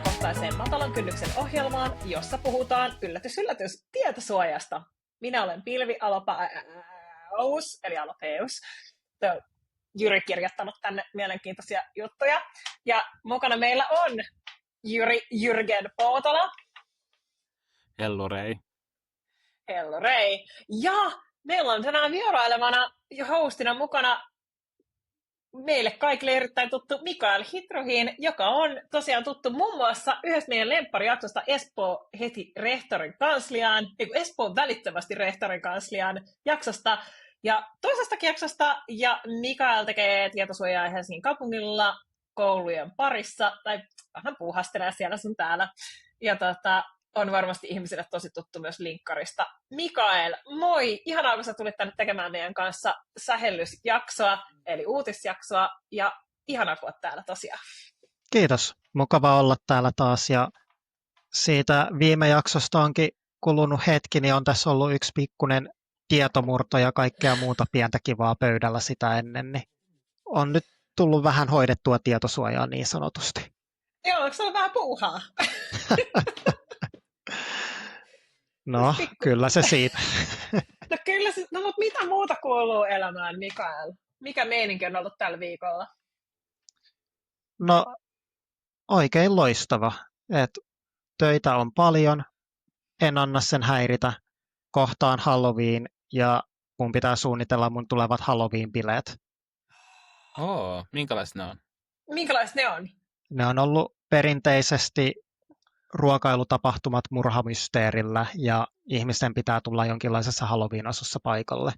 ajankohtaiseen matalan kynnyksen ohjelmaan, jossa puhutaan yllätys tietosuojasta. Minä olen Pilvi Alopaus, eli Alopeus. Jyri kirjoittanut tänne mielenkiintoisia juttuja. Ja mukana meillä on Jyrgen Poutola. Hello Rei. Hello Rei. Ja meillä on tänään vierailevana ja hostina mukana meille kaikille erittäin tuttu Mikael Hitrohin, joka on tosiaan tuttu muun muassa yhdessä meidän lempparijaksosta Espoo heti rehtorin kansliaan, Espoo välittömästi rehtorin kansliaan jaksosta ja toisestakin jaksosta, ja Mikael tekee tietosuojaa Helsingin kaupungilla koulujen parissa, tai vähän puuhastelee siellä sun täällä, ja on varmasti ihmisille tosi tuttu myös linkkarista. Mikael, moi! Ihanaa, kun sä tulit tänne tekemään meidän kanssa sähellysjaksoa, eli uutisjaksoa, ja ihanaa, kun oot täällä tosiaan. Kiitos. Mukava olla täällä taas, ja siitä viime jaksosta onkin kulunut hetki, niin on tässä ollut yksi pikkuinen tietomurto ja kaikkea muuta pientä kivaa pöydällä sitä ennen, niin on nyt tullut vähän hoidettua tietosuojaa niin sanotusti. Joo, onko se on vähän puuhaa? No, kyllä se siitä. No kyllä, no mutta mitä muuta kuuluu elämään, Mikael? Mikä meininki on ollut tällä viikolla? No, oikein loistava. Töitä on paljon, en anna sen häiritä. Kohtaan Halloween ja mun pitää suunnitella mun tulevat Halloween-bileet. Minkälaiset ne on? Minkälaiset ne on? Ne on ollut perinteisesti ruokailutapahtumat murhamysteerillä ja ihmisten pitää tulla jonkinlaisessa Halloween-asussa paikalle.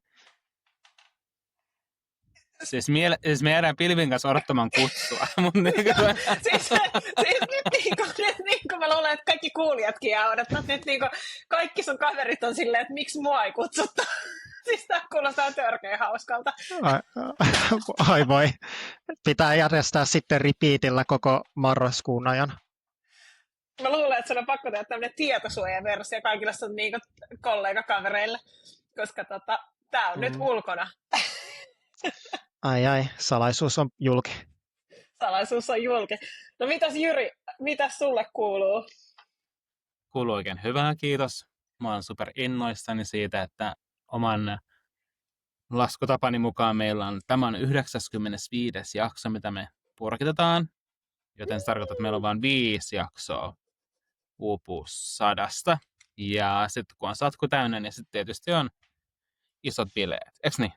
Siis me jäädään Pilvin kanssa odottamaan kutsua. siis nyt niin kuin mä luulen, että kaikki kuulijatkin jää odottaa. Nyt niin kuin kaikki sun kaverit on silleen, että miksi mua ei kutsuttu. Siis tää kuulostaa törkeän hauskalta. Ai voi. Pitää järjestää sitten repeatillä koko marraskuun ajan. Mä luulen, että sun on pakko tehdä tämmönen tietosuojaversio kaikille sun niin kollegakavereille, koska tää on nyt ulkona. Ai, salaisuus on julki. Salaisuus on julki. No mitäs Jyri, mitäs sulle kuuluu? Kuuluu oikein hyvää, kiitos. Mä oon super innoissani siitä, että oman laskutapani mukaan meillä on tämän 95. jakso, mitä me purkitetaan. Joten se tarkoittaa, että meillä on vain 5 jaksoa uupuu 100. Ja sitten kun on satku täynnä, niin sitten tietysti on isot bileet. Eiks niin?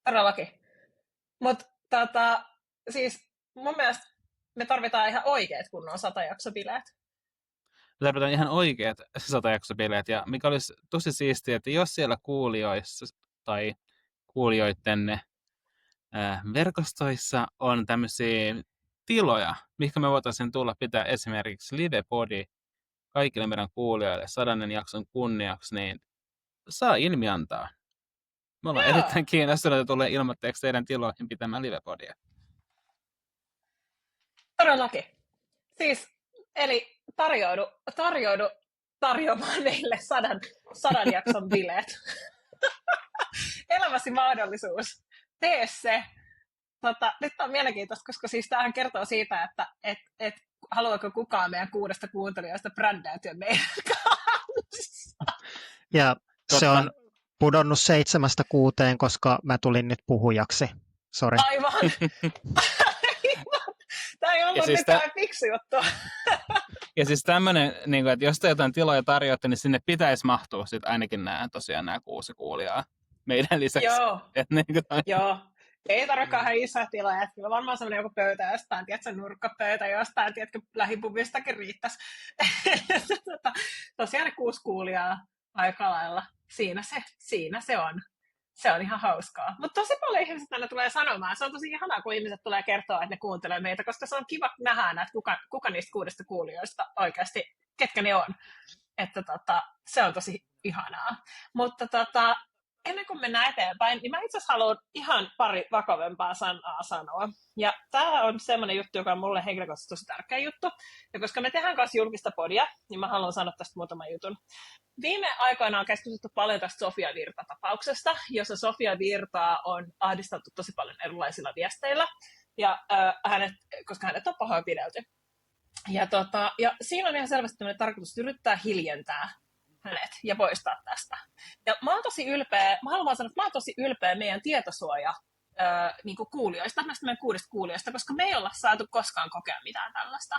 Todellakin. Mutta siis mun mielestä me tarvitaan ihan oikeat kunnon 100-jaksobileet. Me tarvitaan ihan oikeat 100-jaksobileet. Ja mikä olisi tosi siistiä, että jos siellä kuulijoissa tai kuulijoittenne verkostoissa on tämmöisiä tiloja, mihinkä me voitaisiin tulla pitää esimerkiksi livepodi kaikille meidän kuulijoille 100. jakson kunniaksi, niin saa ilmiantaa. Me ollaan erittäin kiinnostuneita tulee ilmoitteeksi teidän tiloihin pitämään livepodia. Todellakin. Siis, eli tarjoudu tarjoamaan meille 100 jakson bileet. Elämäsi mahdollisuus. Tee se. Nyt on mielenkiintoista, koska siis tämähän kertoo siitä, että haluaako kukaan meidän 6 kuuntelijoista brändäytyä meidän kanssa. Ja se on pudonnut 7-6, koska mä tulin nyt puhujaksi. Sori. Aivan. Tämä ei ollut siis mitään fiksu juttu. Ja siis tämmöinen, niin että jos te jotain tiloja tarjoatte, niin sinne pitäisi mahtua sit ainakin nämä 6 kuulijaa meidän lisäksi. Joo. Joo. Ei tarvitsekaan ihan isoja tiloja. Kyllä varmaan semmoinen joku pöytä jostain, tiedätkö, nurkkapöytä jostain, tiedätkö, lähipubistakin riittäisi. Tosiaan ne 6 kuulijaa aika lailla. Siinä se on. Se on ihan hauskaa. Mutta tosi paljon ihmiset tänne tulee sanomaan. Se on tosi ihanaa, kun ihmiset tulee kertoa, että ne kuuntelee meitä, koska se on kiva nähdä, että kuka niistä 6 kuulijoista oikeasti, ketkä ne on. Että se on tosi ihanaa. Mutta ennen kuin mennään eteenpäin, niin mä itse asiassa haluan ihan pari vakavempaa sanaa sanoa. Ja tämä on semmoinen juttu, joka on mulle henkilökohtaisesti tosi tärkeä juttu. Ja koska me tehdään kanssa julkista podia, niin mä haluan sanoa tästä muutaman jutun. Viime aikoina on keskusteltu paljon tästä Sofia Virta-tapauksesta, jossa Sofia Virtaa on ahdistettu tosi paljon erilaisilla viesteillä, ja koska hänet on pahoinpidelty. Ja siinä on ihan selvästi tämmöinen tarkoitus yrittää hiljentää hänet ja poistaa tästä. Ja mä oon tosi ylpeä, mä haluan sanoa, että mä oon tosi ylpeä meidän tietosuoja niin kuin kuulijoista, näistä meidän 6 kuulijoista, koska me ei olla saatu koskaan kokea mitään tällaista.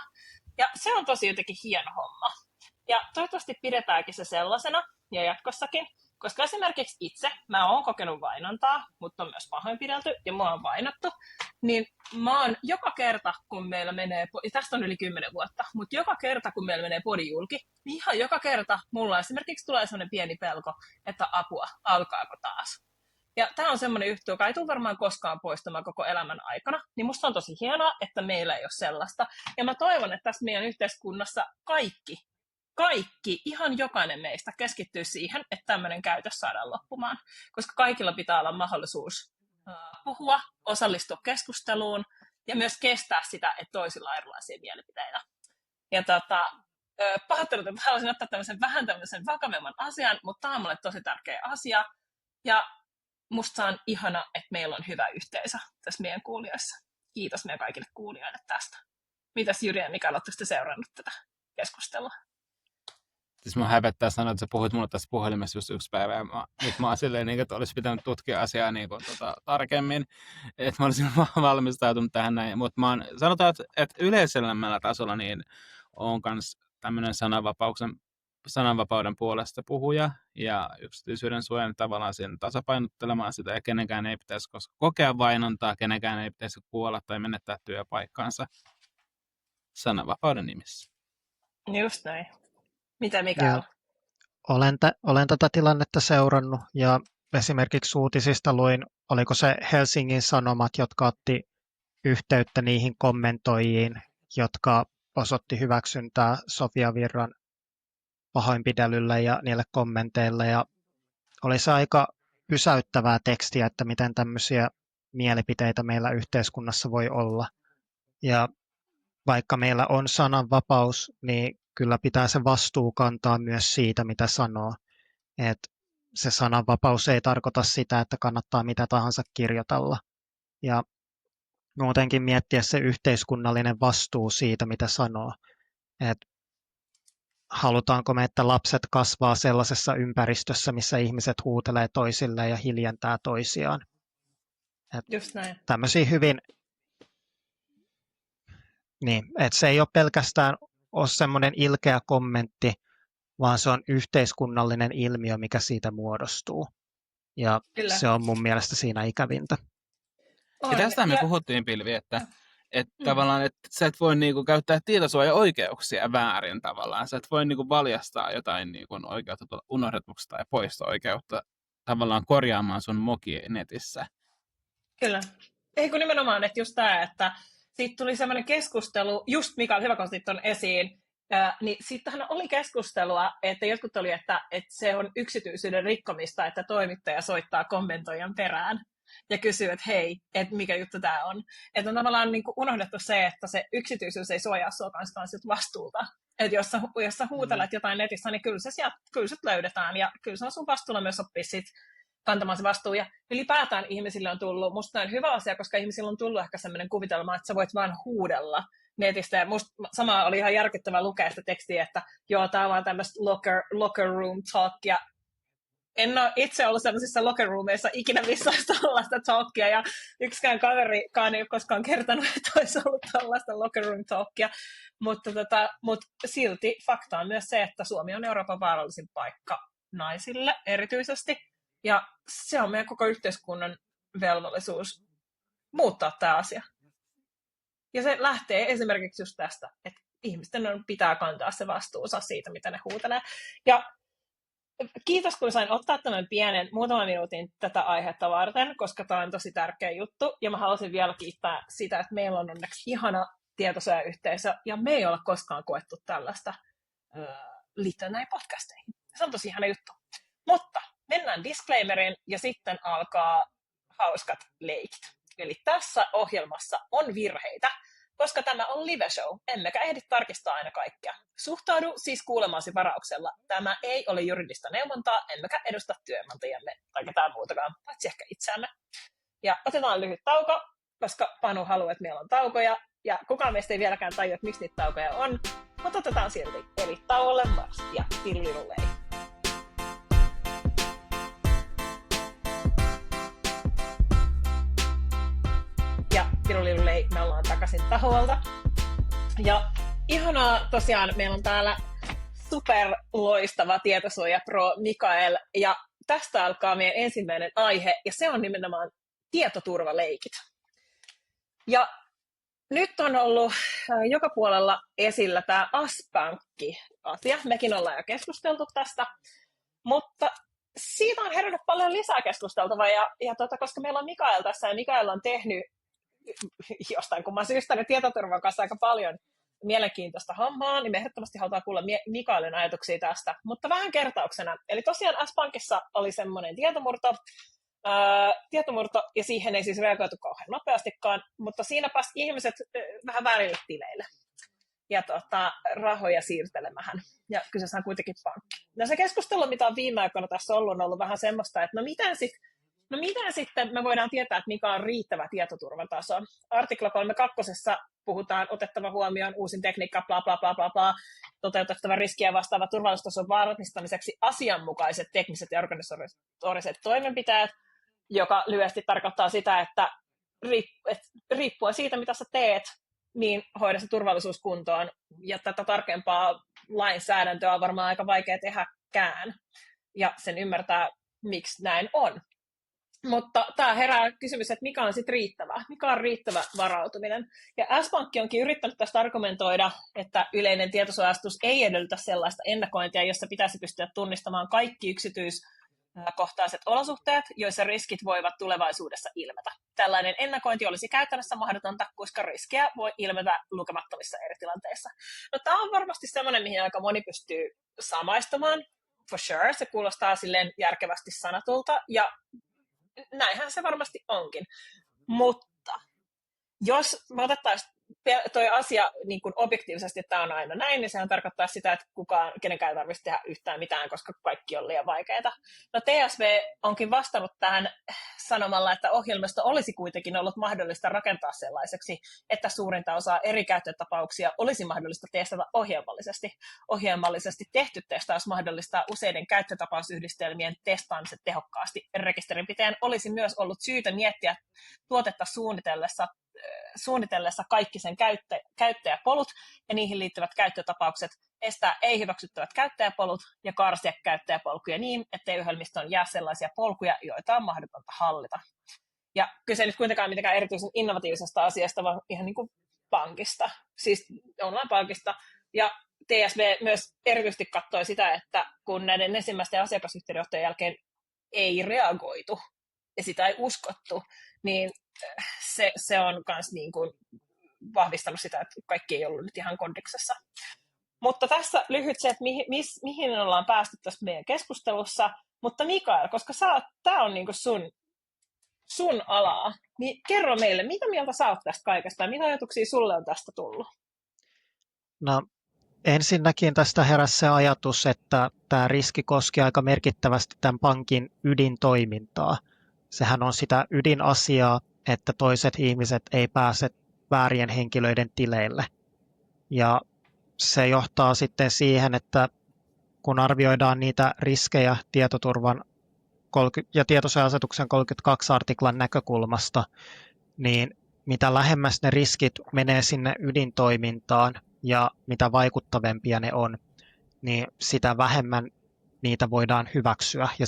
Ja se on tosi jotenkin hieno homma. Ja toivottavasti pidetäänkin se sellaisena ja jatkossakin, koska esimerkiksi itse mä oon kokenut vainontaa, mutta on myös pahoinpidelty ja mua on vainottu, niin mä oon joka kerta, kun meillä menee, tästä on yli 10 vuotta, mutta joka kerta, kun meillä menee podi julki, niin ihan joka kerta mulla esimerkiksi tulee sellainen pieni pelko, että apua, alkaako taas. Ja tämä on semmoinen yhtye, joka ei tule varmaan koskaan poistumaan koko elämän aikana, niin musta on tosi hienoa, että meillä ei ole sellaista. Ja mä toivon, että tässä meidän yhteiskunnassa kaikki, ihan jokainen meistä keskittyy siihen, että tämmöinen käytös saadaan loppumaan. Koska kaikilla pitää olla mahdollisuus puhua, osallistua keskusteluun ja myös kestää sitä, että toisilla on erilaisia mielipiteitä. Ja pahoittelut, että haluaisin ottaa vähän tämmöisen vakavemman asian, mutta tämä on mulle tosi tärkeä asia. Ja musta on ihana, että meillä on hyvä yhteisö tässä meidän kuulijoissa. Kiitos meidän kaikille kuulijoille tästä. Mitäs Jyri ja Mikael, oletteko te seurannut tätä keskustelua? Siis mä hävettää sanoa, että sä puhuit mulle tässä puhelimessa just yksi päivä, ja nyt mä oon silleen, että olisi pitänyt tutkia asiaa tarkemmin, että mä olisin valmistautunut tähän näin, mutta sanotaan, että yleisemmällä tasolla niin on myös tämmöinen sananvapauden puolesta puhuja, ja yksityisyyden suojan tavallaan siinä tasapainottelemaan sitä, ja kenenkään ei pitäisi kokea vainontaa, kenenkään ei pitäisi kuolla tai menettää työpaikkaansa sananvapauden nimissä. Just näin. Mitä Mikael? Olen tätä tilannetta seurannut ja esimerkiksi uutisista luin, oliko se Helsingin Sanomat, jotka otti yhteyttä niihin kommentoijiin, jotka osoitti hyväksyntää Sofia Virran pahoinpidelylle ja niille kommenteille. Ja oli se aika pysäyttävää tekstiä, että miten tämmöisiä mielipiteitä meillä yhteiskunnassa voi olla. Ja vaikka meillä on sananvapaus, niin kyllä pitää se vastuu kantaa myös siitä, mitä sanoo. Et se sananvapaus ei tarkoita sitä, että kannattaa mitä tahansa kirjoitella. Ja muutenkin miettiä se yhteiskunnallinen vastuu siitä, mitä sanoo. Et halutaanko me, että lapset kasvaa sellaisessa ympäristössä, missä ihmiset huutelee toisilleen ja hiljentää toisiaan. Et just näin. Tämmöisiä hyvin... Niin, että se ei ole pelkästään ole semmoinen ilkeä kommentti, vaan se on yhteiskunnallinen ilmiö, mikä siitä muodostuu. Ja Kyllä. Se on mun mielestä siinä ikävintä. Ja tästä me puhuttiin, Pilvi, että tavallaan, että sä et voi käyttää tietosuoja-oikeuksia väärin tavallaan. Sä et voi valjastaa jotain oikeutta unohdetuksi tai poisto-oikeutta tavallaan korjaamaan sun mokia netissä. Kyllä. Ei kun nimenomaan, että just tämä, että siitä tuli sellainen keskustelu, just Mikael, hyvä kun otit ton esiin, niin siitähän oli keskustelua, että jotkut oli, että se on yksityisyyden rikkomista, että toimittaja soittaa kommentoijan perään ja kysyy, että hei, että mikä juttu tämä on. Että on tavallaan unohdettu se, että se yksityisyys ei suojaa sua kanskaan vastuulta. Että jos sä huutelet jotain netissä, niin kyllä se löydetään ja kyllä se on sun vastuulla myös oppia sit kantamaan se vastuu. Ja ylipäätään ihmisille on tullut, musta on hyvä asia, koska ihmisille on tullut ehkä sellainen kuvitelma, että sä voit vaan huudella netistä. Ja musta sama oli ihan järkyttävää lukea sitä tekstiä, että joo, tää on vaan tämmöistä locker room talk. Ja en ole itse ollut sellaisissa locker roomeissa ikinä missään tällaista talkia. Ja yksikään kaverikaan ei ole koskaan kertonut, että olisi ollut tällaista locker room talkia. Mutta silti fakta on myös se, että Suomi on Euroopan vaarallisin paikka naisille erityisesti. Ja se on meidän koko yhteiskunnan velvollisuus muuttaa tämä asia. Ja se lähtee esimerkiksi just tästä, että ihmisten pitää kantaa se vastuunsa siitä, mitä ne huutelee. Ja kiitos, kun sain ottaa tämän muutaman minuutin tätä aihetta varten, koska tämä on tosi tärkeä juttu. Ja mä haluaisin vielä kiittää sitä, että meillä on onneksi ihana tietosuojayhteisö, ja me ei olla koskaan koettu tällaista liittyen näihin podcasteihin. Se on tosi ihana juttu. Mutta mennään disclaimerin ja sitten alkaa hauskat leikit. Eli tässä ohjelmassa on virheitä, koska tämä on live show, emmekä ehdi tarkistaa aina kaikkea. Suhtaudu siis kuulemaasi varauksella. Tämä ei ole juridista neuvontaa, emmekä edusta työnantajamme tai ketään muutakaan, paitsi ehkä itseämme. Ja otetaan lyhyt tauko, koska Panu haluaa, että meillä on taukoja. Ja kukaan meistä ei vieläkään tajua, että miksi niitä taukoja on, mutta otetaan silti. Eli tauolle mars ja tililulei. Ja tililulei, me ollaan takaisin taholta. Ja ihanaa tosiaan, meillä on täällä superloistava tietosuoja pro Mikael. Ja tästä alkaa meidän ensimmäinen aihe, ja se on nimenomaan tietoturvaleikit. Ja nyt on ollut joka puolella esillä tämä Aspankki-asia. Mekin ollaan jo keskusteltu tästä, mutta siitä on herännyt paljon lisää keskusteltavaa, koska meillä on Mikael tässä, ja Mikael on tehnyt jostain kumman syystä tietoturvan kanssa aika paljon mielenkiintoista hommaa, niin me ehdottomasti halutaan kuulla Mikaelin ajatuksia tästä, mutta vähän kertauksena. Eli tosiaan Aspankissa oli semmoinen tietomurto, ja siihen ei siis reagoitu kauhean nopeastikaan, mutta siinä pääsi ihmiset vähän väärille tileille ja rahoja siirtelemähän. Ja kyseessä on kuitenkin pankki. No se keskustelu, mitä on viime aikoina tässä ollut, on ollut vähän semmoista, että miten sitten me voidaan tietää, että mikä on riittävä tietoturvataso. Artikla 3.2. puhutaan otettava huomioon uusin tekniikka, bla bla bla bla bla, toteutettava riskiä vastaava turvallisuustason varmistamiseksi asianmukaiset tekniset ja organisatoriset toimenpiteet, joka lyhyesti tarkoittaa sitä, että riippuen siitä, mitä sä teet, niin hoida se turvallisuus kuntoon. Ja tätä tarkempaa lainsäädäntöä on varmaan aika vaikea tehdäkään. Ja sen ymmärtää, miksi näin on. Mutta tämä herää kysymys, että mikä on sitten riittävä? Mikä on riittävä varautuminen? Ja S-pankki onkin yrittänyt tästä argumentoida, että yleinen tietosuojastus ei edellytä sellaista ennakointia, jossa pitäisi pystyä tunnistamaan kaikki yksityiskohtaiset olosuhteet, joissa riskit voivat tulevaisuudessa ilmetä. Tällainen ennakointi olisi käytännössä mahdotonta, koska riskejä voi ilmetä lukemattomissa eri tilanteissa. No, tämä on varmasti sellainen, mihin aika moni pystyy samaistumaan. For sure, se kuulostaa silleen järkevästi sanatulta, ja näinhän se varmasti onkin. Mutta jos me otettaisiin toi asia niin kuin objektiivisesti, että tämä on aina näin, niin sehän tarkoittaa sitä, että kenenkään ei tarvitsisi tehdä yhtään mitään, koska kaikki on liian vaikeaa. No TSV onkin vastannut tähän sanomalla, että ohjelmisto olisi kuitenkin ollut mahdollista rakentaa sellaiseksi, että suurinta osaa eri käyttötapauksia olisi mahdollista testata ohjelmallisesti. Ohjelmallisesti tehty testaus mahdollistaa useiden käyttötapausyhdistelmien testaamiset tehokkaasti. Rekisterinpitäjän olisi myös ollut syytä miettiä tuotetta suunnitellessa kaikki sen käyttäjäpolut ja niihin liittyvät käyttötapaukset, estää ei-hyväksyttävät käyttäjäpolut ja karsia käyttäjäpolkuja niin, ettei ohjelmistoon jää sellaisia polkuja, joita on mahdotonta hallita. Ja kyse ei nyt kuitenkaan mitenkään erityisen innovatiivisesta asiasta, vaan ihan niin kuin pankista, siis online-pankista. Ja TSV myös erityisesti katsoi sitä, että kun näiden ensimmäisten asiakasyhteydenottojen jälkeen ei reagoitu ja sitä ei uskottu, niin se on myös niin kuin vahvistanut sitä, että kaikki ei ollut nyt ihan kondiksessa. Mutta tässä lyhyt se, että mihin ollaan päästy tässä meidän keskustelussa. Mutta Mikael, koska tämä on niin kuin sun alaa, niin kerro meille, mitä mieltä sä oot tästä kaikesta ja mitä ajatuksia sulle on tästä tullut? No, ensinnäkin tästä heräsi se ajatus, että tämä riski koski aika merkittävästi tämän pankin ydintoimintaa. Sehän on sitä ydinasiaa, että toiset ihmiset ei pääse väärien henkilöiden tileille. Ja se johtaa sitten siihen, että kun arvioidaan niitä riskejä tietoturvan ja tietosuoja-asetuksen 32 artiklan näkökulmasta, niin mitä lähemmäs ne riskit menee sinne ydintoimintaan ja mitä vaikuttavampia ne on, niin sitä vähemmän niitä voidaan hyväksyä ja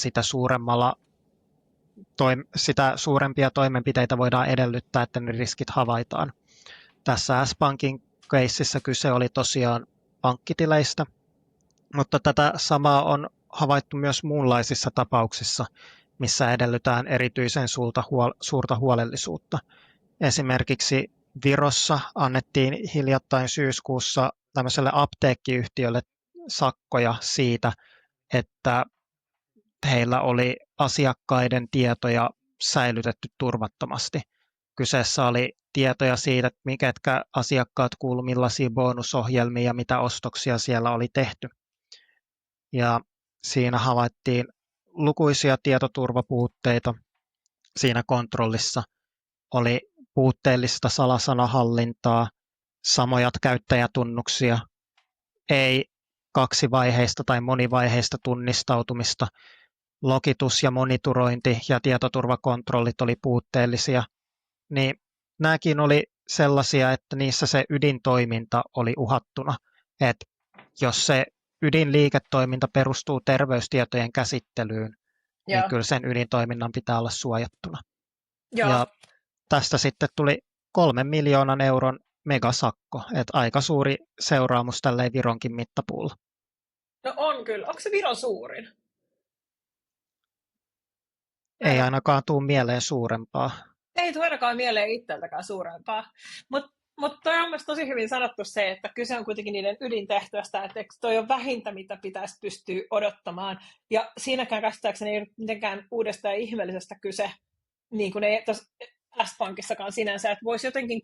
sitä suurempia toimenpiteitä voidaan edellyttää, että ne riskit havaitaan. Tässä S-Pankin keississä kyse oli tosiaan pankkitileistä, mutta tätä samaa on havaittu myös muunlaisissa tapauksissa, missä edellytään erityisen suurta huolellisuutta. Esimerkiksi Virossa annettiin hiljattain syyskuussa tämmöiselle apteekkiyhtiölle sakkoja siitä, että heillä oli asiakkaiden tietoja säilytetty turvattomasti. Kyseessä oli tietoja siitä, että mitkä asiakkaat kuuluivat millaisia bonusohjelmia ja mitä ostoksia siellä oli tehty. Ja siinä havaittiin lukuisia tietoturvapuutteita siinä kontrollissa. Oli puutteellista salasanahallintaa, samoja käyttäjätunnuksia, ei kaksivaiheista tai monivaiheista tunnistautumista, logitus ja monitorointi ja tietoturvakontrollit oli puutteellisia, niin nämäkin oli sellaisia, että niissä se ydintoiminta oli uhattuna. Et jos se ydinliiketoiminta perustuu terveystietojen käsittelyyn, niin Joo. kyllä sen ydintoiminnan pitää olla suojattuna. Joo. Ja tästä sitten tuli 3 miljoonan euron megasakko, että aika suuri seuraamus tälleen Vironkin mittapuulla. No on kyllä. Onko se Viron suurin? Ei ainakaan tule mieleen suurempaa. Ei tule ainakaan mieleen itseltäkään suurempaa. Mutta toi on myös tosi hyvin sanottu se, että kyse on kuitenkin niiden ydintehtävästä, että toi on vähintä, mitä pitäisi pystyä odottamaan. Ja siinäkään käsittääkseni ei ole mitenkään uudesta ja ihmeellisestä kyse, niin kuin ei tuossa S-Pankissakaan sinänsä, että voisi jotenkin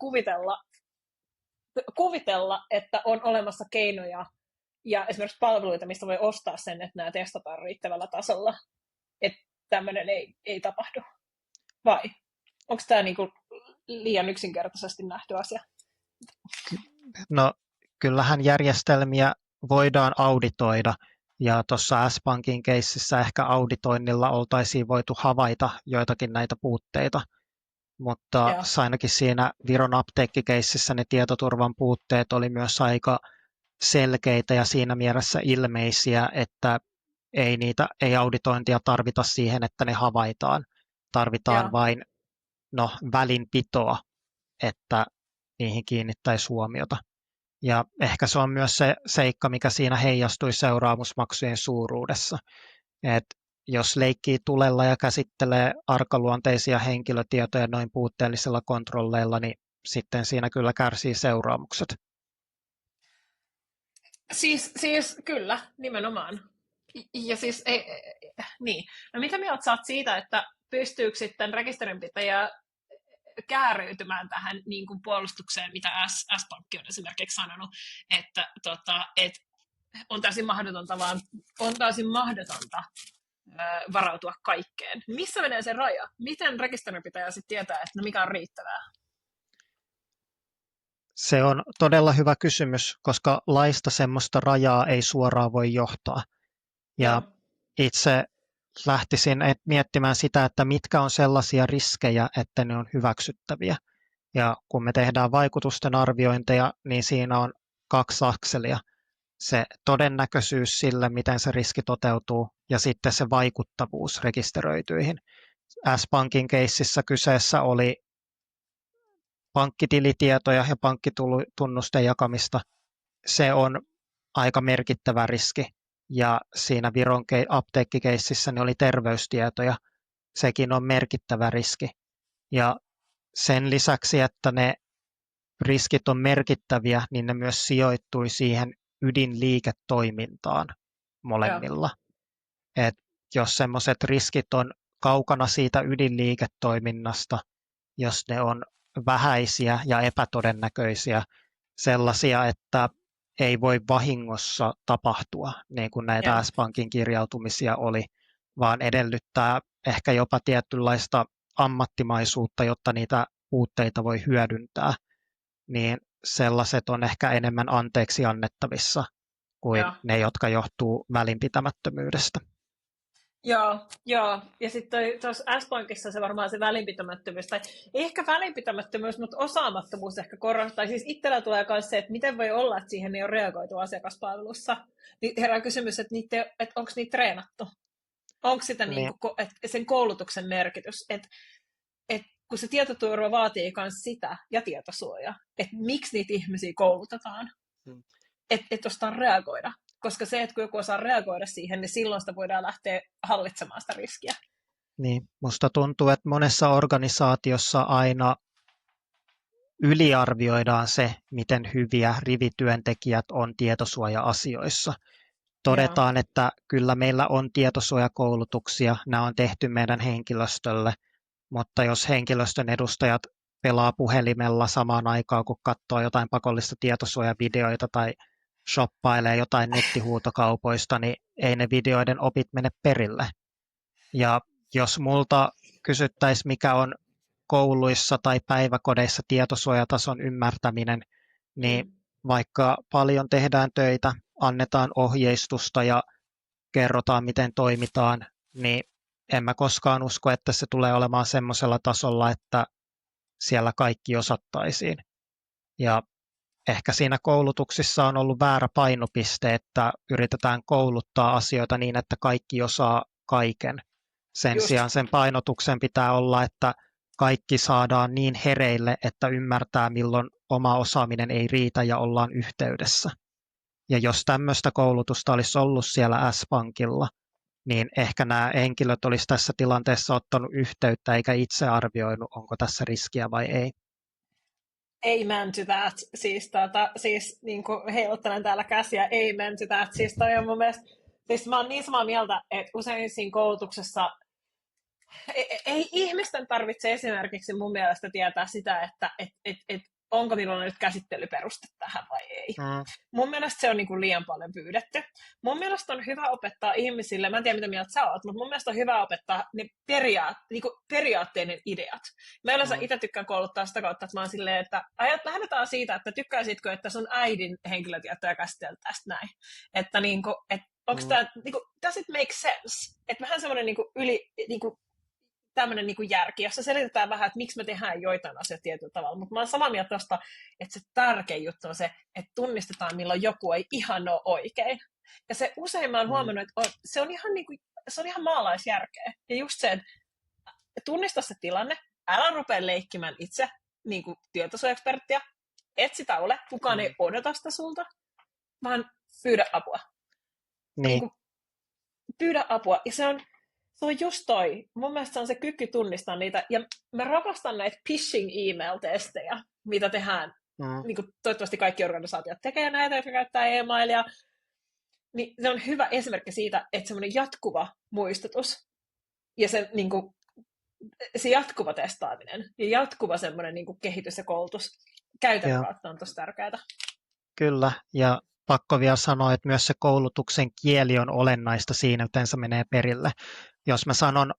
kuvitella, että on olemassa keinoja ja esimerkiksi palveluita, mistä voi ostaa sen, että nämä testataan riittävällä tasolla, että tämmöinen ei tapahdu. Vai? Onko tämä niinku liian yksinkertaisesti nähty asia? No kyllähän järjestelmiä voidaan auditoida, ja tuossa S-Pankin keississä ehkä auditoinnilla oltaisiin voitu havaita joitakin näitä puutteita, mutta ainakin siinä Viron apteekkikeississä ne tietoturvan puutteet oli myös aika selkeitä ja siinä mielessä ilmeisiä, että ei auditointia tarvita siihen, että ne havaitaan. Tarvitaan vain välinpitoa, että niihin kiinnittäisi huomiota. Ja ehkä se on myös se seikka, mikä siinä heijastui seuraamusmaksujen suuruudessa. Et jos leikkii tulella ja käsittelee arkaluonteisia henkilötietoja noin puutteellisilla kontrolleilla, niin sitten siinä kyllä kärsii seuraamukset. Siis kyllä, nimenomaan. Ja siis, niin. No mitä mieltä saat siitä, että pystyykö sitten rekisterinpitäjä kääriytymään tähän niin kuin puolustukseen, mitä S-Pankki on esimerkiksi sanonut, että on täysin mahdotonta varautua kaikkeen. Missä menee se raja? Miten rekisterinpitäjä sitten tietää, että mikä on riittävää? Se on todella hyvä kysymys, koska laista semmoista rajaa ei suoraan voi johtaa. Ja itse lähtisin miettimään sitä, että mitkä on sellaisia riskejä, että ne on hyväksyttäviä. Ja kun me tehdään vaikutusten arviointeja, niin siinä on 2 akselia. Se todennäköisyys sille, miten se riski toteutuu, ja sitten se vaikuttavuus rekisteröityihin. S-Pankin keississä kyseessä oli pankkitilitietoja ja pankkitunnusten jakamista. Se on aika merkittävä riski. Ja siinä Viron apteekkikeississä ne oli terveystietoja. Sekin on merkittävä riski. Ja sen lisäksi, että ne riskit on merkittäviä, niin ne myös sijoittui siihen ydinliiketoimintaan molemmilla. Et jos semmoiset riskit on kaukana siitä ydinliiketoiminnasta, jos ne on vähäisiä ja epätodennäköisiä, sellaisia, että ei voi vahingossa tapahtua, niin kuin näitä S-Pankin kirjautumisia oli, vaan edellyttää ehkä jopa tietynlaista ammattimaisuutta, jotta niitä puutteita voi hyödyntää, niin sellaiset on ehkä enemmän anteeksi annettavissa kuin ne, jotka johtuu välinpitämättömyydestä. Joo. Ja sitten tuossa S-Pankissa se varmaan se välinpitämättömyys, tai ei ehkä välinpitämättömyys, mutta osaamattomuus ehkä korostaa. Siis itsellä tulee myös se, että miten voi olla, että siihen ei ole reagoitu asiakaspalvelussa. Niin herää kysymys, että onko niitä treenattu? Onko sitä sen koulutuksen merkitys? Että kun se tietoturva vaatii myös sitä ja tietosuoja, että miksi niitä ihmisiä koulutetaan? Että ostaa reagoida. Koska se, että kun joku osaa reagoida siihen, niin silloin sitä voidaan lähteä hallitsemaan sitä riskiä. Niin, musta tuntuu, että monessa organisaatiossa aina yliarvioidaan se, miten hyviä rivityöntekijät on tietosuoja-asioissa. Todetaan, että kyllä meillä on tietosuojakoulutuksia, nämä on tehty meidän henkilöstölle, mutta jos henkilöstön edustajat pelaa puhelimella samaan aikaan, kun katsoo jotain pakollista tietosuojavideoita tai shoppailee jotain nettihuutokaupoista, niin ei ne videoiden opit mene perille. Ja jos multa kysyttäisiin, mikä on kouluissa tai päiväkodeissa tietosuojatason ymmärtäminen, niin vaikka paljon tehdään töitä, annetaan ohjeistusta ja kerrotaan, miten toimitaan, niin en mä koskaan usko, että se tulee olemaan semmoisella tasolla, että siellä kaikki osattaisiin. Ja ehkä siinä koulutuksissa on ollut väärä painopiste, että yritetään kouluttaa asioita niin, että kaikki osaa kaiken. Sen Just. sijaan sen painotuksen pitää olla, että kaikki saadaan niin hereille, että ymmärtää, milloin oma osaaminen ei riitä ja ollaan yhteydessä. Ja jos tämmöistä koulutusta olisi ollut siellä S-Pankilla, niin ehkä nämä henkilöt olisi tässä tilanteessa ottanut yhteyttä eikä itse arvioinut, onko tässä riskiä vai ei. Amen to that. Siis niin kuin heiluttelen täällä käsiä, amen to that. Siis toi on mun mielestä, siis mä oon niin samaa mieltä, että usein siinä koulutuksessa ei ihmisten tarvitse esimerkiksi mun mielestä tietää sitä, että onko minulla nyt käsittelyperuste tähän vai ei. Mun mielestä se on niin kuin liian paljon pyydetty. Mun mielestä on hyvä opettaa ihmisille, mä en tiedä mitä mieltä sä oot, mutta mun mielestä on hyvä opettaa ne niin kuin periaatteiden ideat. Mä yleensä itse tykkään kouluttaa sitä kautta, että mä oon silleen, että lähdetään siitä, että tykkäisitkö, että sun äidin henkilötietoja käsiteltäisiin näin. Että niin kuin, onko tämä, niin kuin, does it make sense? Että vähän semmoinen niin kuin tämmöinen niin kuin järki, jossa selitetään vähän, että miksi me tehdään joitain asioita tietyllä tavalla. Mutta mä oon samaa mieltä tuosta, että se tärkein juttu on se, että tunnistetaan, milloin joku ei ihan ole oikein. Ja se usein mä oon huomannut, että se on ihan maalaisjärkeä. Ja just se, että tunnista se tilanne, älä rupea leikkimään itse niin kuin tietosuojaeksperttiä, et sitä ole, kukaan ei odota sitä sulta, vaan pyydä apua. Niin. Pyydä apua. Ja se on just toi. Mun mielestä se on se kyky tunnistaa niitä. Ja mä rakastan näitä phishing email-testejä, mitä tehdään. Niin kuin toivottavasti kaikki organisaatiot tekee näitä, jotka käyttää e-mailia. Niin se on hyvä esimerkki siitä, että semmoinen jatkuva muistutus ja niin kuin, se jatkuva testaaminen ja jatkuva semmoinen niin kuin kehitys ja koulutus käytännön kautta on tosi tärkeää. Kyllä, ja pakko vielä sanoa, että myös se koulutuksen kieli on olennaista siinä, miten se menee perille. Jos mä sanon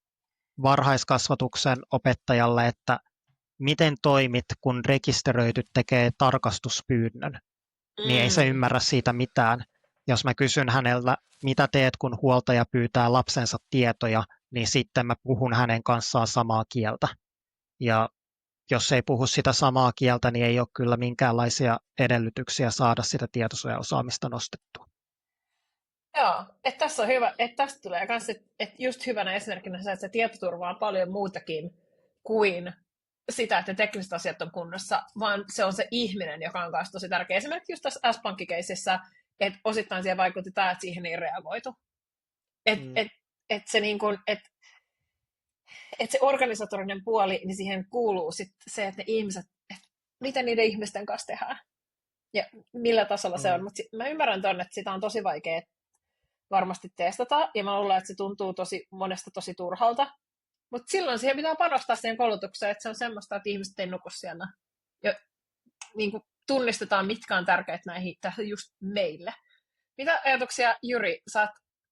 varhaiskasvatuksen opettajalle, että miten toimit, kun rekisteröity tekee tarkastuspyynnön, niin ei se ymmärrä siitä mitään. Jos mä kysyn häneltä, mitä teet, kun huoltaja pyytää lapsensa tietoja, niin sitten mä puhun hänen kanssaan samaa kieltä. Ja jos ei puhu sitä samaa kieltä, niin ei ole kyllä minkäänlaisia edellytyksiä saada sitä tietosuojaosaamista nostettua. Joo, että tässä on hyvä, että tästä tulee myös, että just hyvänä esimerkkinä se, että se tietoturva on paljon muutakin kuin sitä, että tekniset asiat on kunnossa, vaan se on se ihminen, joka on myös tosi tärkeä. Esimerkiksi just tässä S-pankkikeisissä, että osittain siihen vaikutti tämä, että siihen ei reagoitu. Että se niin kuin, että se organisatorinen puoli, niin siihen kuuluu sit se, että ne ihmiset, että miten niiden ihmisten kanssa tehdään ja millä tasolla se on. Mutta mä ymmärrän ton, että sitä on tosi vaikea varmasti testata, ja mä luulen, että se tuntuu monesta tosi turhalta. Mutta silloin siihen pitää panostaa siihen koulutukseen, että se on semmoista, että ihmiset ei nuku siellä. Ja niin kuin tunnistetaan, mitkä on tärkeät näihin just meille. Mitä ajatuksia, Jyri, sä oot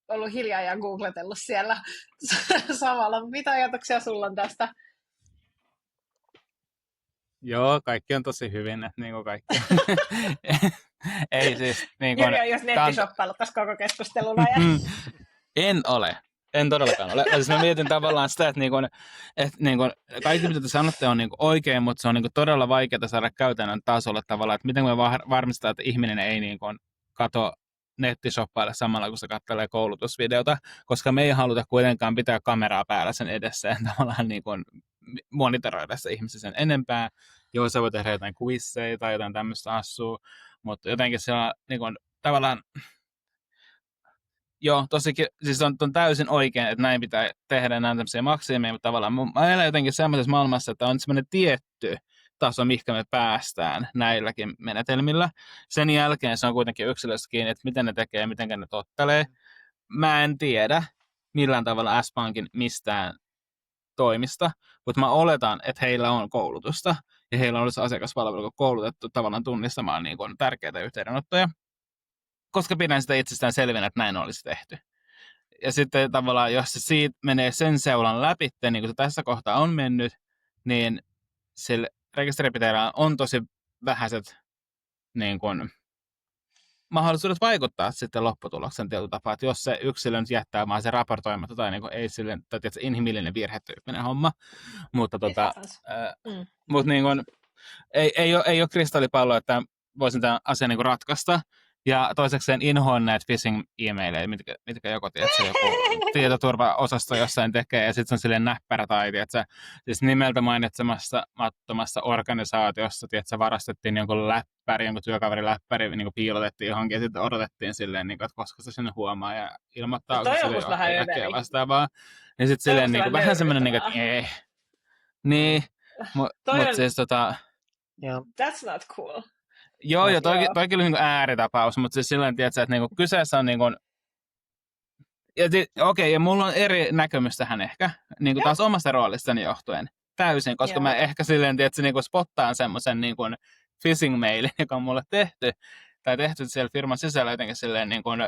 ollut hiljaa ja googletellut siellä samalla. Mitä ajatuksia sulla on tästä? Joo, kaikki on tosi hyvin, että niin kuin kaikki. Ei siis, niin kuin, Jyri on just nettishoppailut tässä koko keskustelun ajan. En todellakaan ole. Siis mä mietin tavallaan sitä, että kaikki mitä te sanotte on oikein, mutta se on todella vaikeaa saada käytännön tasolla tavallaan, että miten me varmistetaan, että ihminen ei kato nettishoppaille samalla, kun se katselee koulutusvideota, koska me ei haluta kuitenkaan pitää kameraa päällä sen edessä ja tavallaan monitoroida se ihmisen sen enempää. Joo, se voi tehdä jotain quizzeja tai jotain tämmöistä assua, mutta jotenkin siellä tavallaan joo, tosikin, siis on täysin oikein, että näin pitää tehdä näin tämmöisiä maksimeja, mutta tavallaan mä elän jotenkin semmoisessa maailmassa, että on semmoinen tietty taso, mihinkä me päästään näilläkin menetelmillä. Sen jälkeen se on kuitenkin yksilössä kiinni, että miten ne tekee, miten ne tottelee. Mä en tiedä millään tavalla S-Pankin mistään toimista, mutta mä oletan, että heillä on koulutusta ja heillä on ollut asiakaspalvelu koulutettu tavallaan tunnistamaan niin kuin tärkeitä yhteydenottoja, koska pidän sitä itsestään selvinä, että näin olisi tehty. Ja sitten tavallaan, jos se siitä menee sen seulan läpi, niin kuin se tässä kohtaa on mennyt, niin sillä rekisterinpitäjällä on tosi vähäiset niin kuin, mahdollisuudet vaikuttaa sitten lopputuloksen tietyllä tapaa, että jos se yksilö nyt jättää vaan se raportoimatta tai niin kuin, ei silleen, tai tietysti inhimillinen virhetyyppinen homma, mutta, mutta niin kuin, ei ole kristallipalloa, että voisin tämän asian niin ratkaista. Ja toisekseen inhoon näitä phishing-e-maileja, mitkä joko joku tietoturvaosasto jossain tekee, ja sitten se on silleen näppärä tai siis nimeltä mainitsemattomassa organisaatiossa, varastettiin jonkun läppäri, jonkun työkaverin läppäri, niin piilotettiin johonkin, ja sitten odotettiin silleen, niin kuin, että koska se sinne huomaa ja ilmoittaa, no, onko se äkkiä vastaavaa. Ja sitten silleen niin vähän semmoinen, niin että niin, mutta siis That's not cool. Joo, toikin oli niin ääritapaus, mutta siis silleen, tiedätkö, että niin kyseessä on niin kuin, ja mulla on eri näkemys tähän ehkä, niin taas omasta roolistani johtuen, täysin, koska mä ehkä silleen, tiedätkö, niin spottaan semmoisen niin phishing-mailin, joka on mulle tehty siellä firman sisällä jotenkin silleen niin kuin,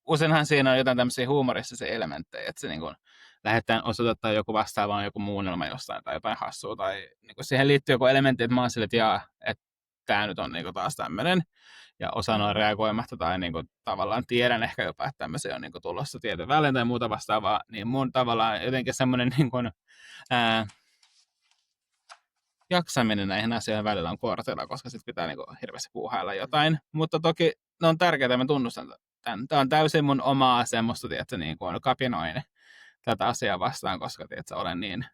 useinhan siinä on jotain tämmöisiä huumoristisia elementtejä, että se niin kuin, lähdetään osoittaa joku vastaavaan joku muunnelma jostain tai jotain hassua, tai niin kuin siihen liittyy joku elementti, että mä oon sille, että tämä nyt on niin kuin taas tämmöinen, ja osa on reagoimatta, tai niin kuin, tavallaan tiedän ehkä jopa, että tämmöisiä on niin kuin tulossa tietyn välein tai muuta vastaavaa, niin mun tavallaan jotenkin semmoinen niin kuin, jaksaminen näihin asioihin välillä on kortilla, koska sitten pitää niin kuin hirveästi puuhailla jotain, mutta toki ne on tärkeää, mä tunnustan tämän. Tämä on täysin mun omaa semmoista, tiedätkö, niin kuin kapinoin tätä asiaa vastaan, koska tiedätkö, olen niin